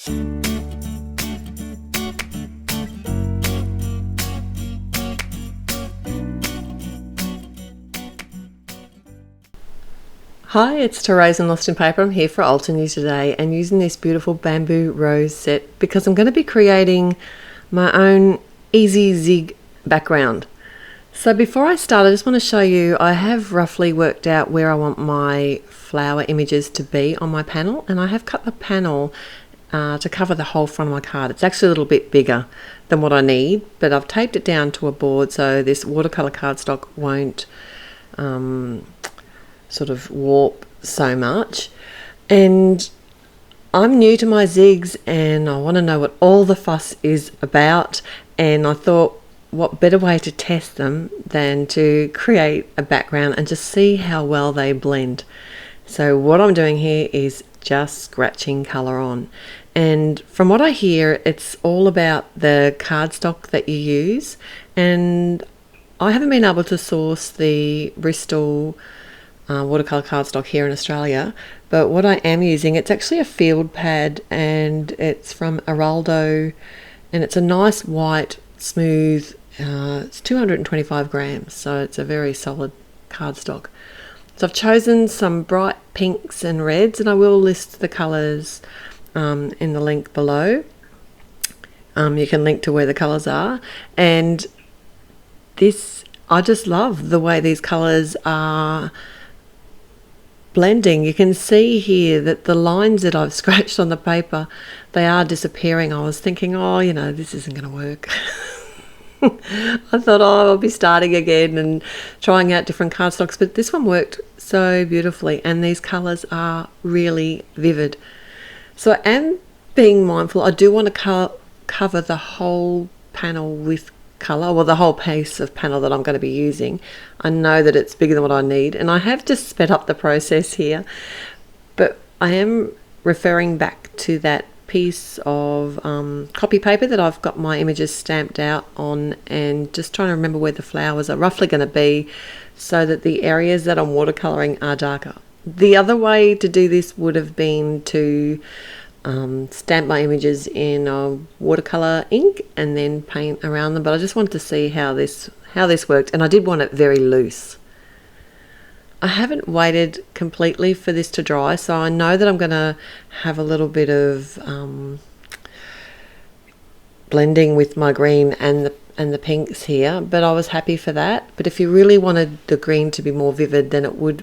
Hi, it's Therese and Lostinpaper. I'm here for Altenew today and using this beautiful bamboo rose set because I'm going to be creating my own easy zig background. So before I start, I just want to show you, I have roughly worked out where I want my flower images to be on my panel, and I have cut the panel to cover the whole front of my card. It's actually a little bit bigger than what I need, but I've taped it down to a board so this watercolor cardstock won't sort of warp so much. And I'm new to my zigs and I want to know what all the fuss is about, and I thought what better way to test them than to create a background and just see how well they blend. So what I'm doing here is just scratching colour on, and from what I hear it's all about the cardstock that you use, and I haven't been able to source the Bristol watercolor cardstock here in Australia, but what I am using, it's actually a field pad and it's from Araldo, and it's a nice white smooth, it's 225 grams, so it's a very solid cardstock. So I've chosen some bright pinks and reds, and I will list the colours in the link below. You can link to where the colours are, and this, I just love the way these colours are blending. You can see here that the lines that I've scratched on the paper, they are disappearing. I was thinking, oh, you know, this isn't going to work. I thought, oh, I'll be starting again and trying out different cardstocks, but this one worked so beautifully, and these colours are really vivid. So I am being mindful. I do want to cover the whole panel with colour, well, the whole piece of panel that I'm going to be using. I know that it's bigger than what I need, and I have just sped up the process here, but I am referring back to that piece of copy paper that I've got my images stamped out on, and just trying to remember where the flowers are roughly going to be so that the areas that I'm watercolouring are darker. The other way to do this would have been to stamp my images in watercolor ink and then paint around them, but I just wanted to see how this worked, and I did want it very loose. I haven't waited completely for this to dry, so I know that I'm going to have a little bit of blending with my green and the pinks here, but I was happy for that. But if you really wanted the green to be more vivid, then it would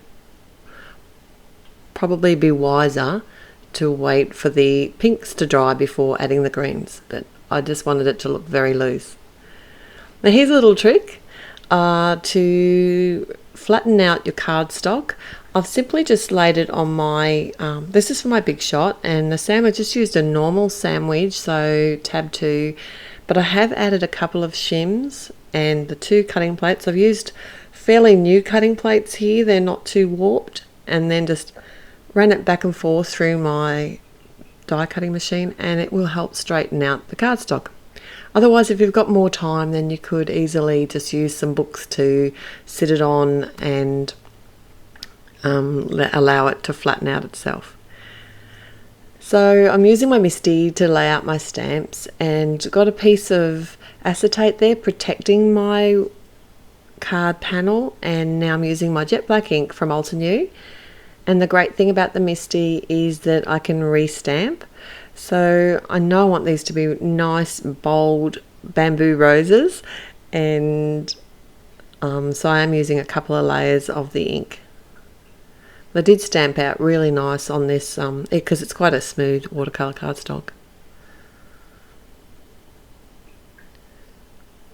probably be wiser to wait for the pinks to dry before adding the greens, but I just wanted it to look very loose. Now here's a little trick to flatten out your cardstock. I've simply just laid it on my, this is for my big shot, and the sandwich, just used a normal sandwich, so tab 2, but I have added a couple of shims and the 2 cutting plates. I've used fairly new cutting plates here, they're not too warped, and then just ran it back and forth through my die cutting machine, and it will help straighten out the cardstock. Otherwise, if you've got more time, then you could easily just use some books to sit it on and allow it to flatten out itself. So I'm using my MISTI to lay out my stamps, and got a piece of acetate there protecting my card panel, and now I'm using my jet black ink from Altenew. And the great thing about the MISTI is that I can restamp. So I know I want these to be nice, bold bamboo roses, and so I am using a couple of layers of the ink. They did stamp out really nice on this because it's quite a smooth watercolour cardstock.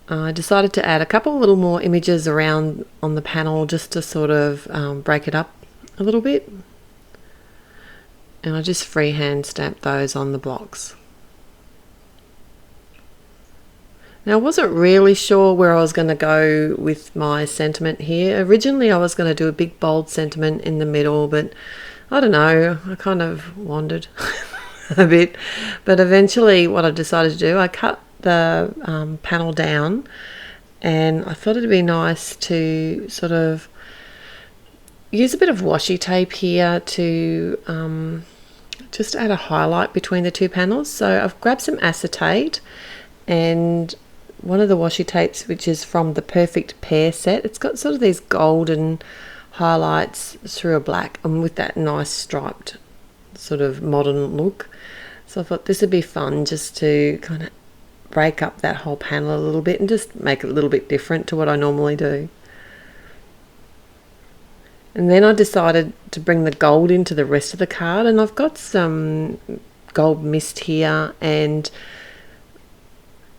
I decided to add a couple little more images around on the panel just to sort of break it up a little bit, and I just freehand stamped those on the blocks. Now I wasn't really sure where I was going to go with my sentiment here. Originally I was going to do a big bold sentiment in the middle, but I don't know, I kind of wandered a bit. But eventually what I decided to do, I cut the panel down, and I thought it'd be nice to sort of use a bit of washi tape here to just add a highlight between the two panels. So I've grabbed some acetate and one of the washi tapes, which is from the Perfect Pair set. It's got sort of these golden highlights through a black and with that nice striped sort of modern look. So I thought this would be fun just to kind of break up that whole panel a little bit and just make it a little bit different to what I normally do. And then I decided to bring the gold into the rest of the card, and I've got some gold mist here and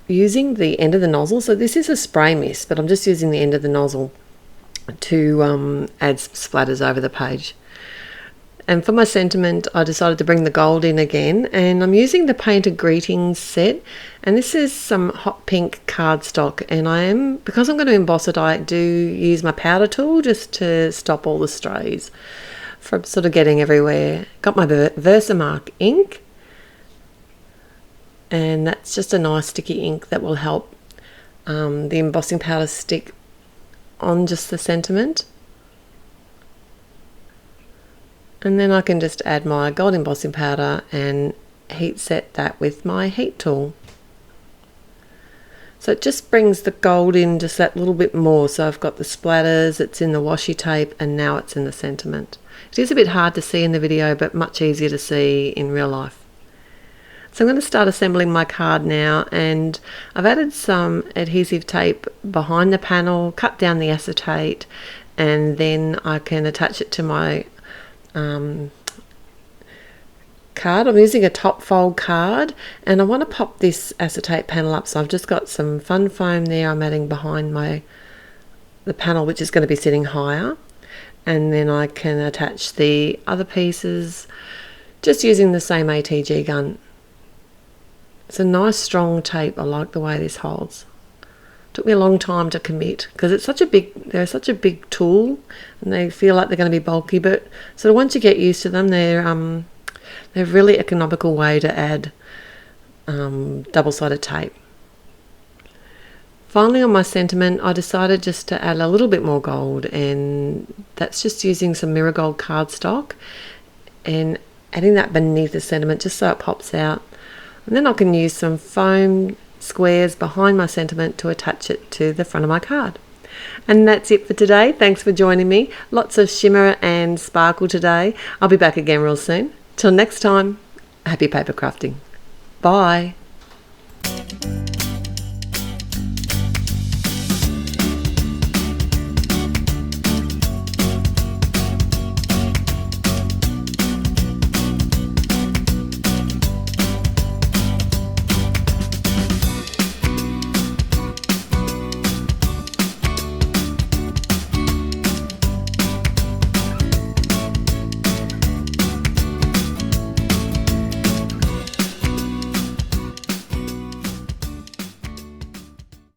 using the end of the nozzle. So this is a spray mist, but I'm just using the end of the nozzle to add splatters over the page. And for my sentiment, I decided to bring the gold in again, and I'm using the Painted Greetings set, and this is some hot pink cardstock, and because I'm going to emboss it, I do use my powder tool just to stop all the strays from sort of getting everywhere. Got my Versamark ink, and that's just a nice sticky ink that will help the embossing powder stick on just the sentiment. And then I can just add my gold embossing powder and heat set that with my heat tool. So it just brings the gold in just that little bit more. So I've got the splatters, it's in the washi tape, and now it's in the sentiment. It is a bit hard to see in the video, but much easier to see in real life. So I'm going to start assembling my card now, and I've added some adhesive tape behind the panel, cut down the acetate, and then I can attach it to my card. I'm using a top fold card, and I want to pop this acetate panel up, so I've just got some fun foam there I'm adding behind the panel, which is going to be sitting higher, and then I can attach the other pieces just using the same ATG gun. It's a nice strong tape. I like the way this holds. Took me a long time to commit because they're such a big tool, and they feel like they're going to be bulky, but sort of once you get used to them, they're a really economical way to add double-sided tape. Finally, on my sentiment, I decided just to add a little bit more gold, and that's just using some mirror gold cardstock and adding that beneath the sentiment just so it pops out. And then I can use some foam squares behind my sentiment to attach it to the front of my card. And that's it for today. Thanks for joining me. Lots of shimmer and sparkle today. I'll be back again real soon. Till next time, happy paper crafting. Bye.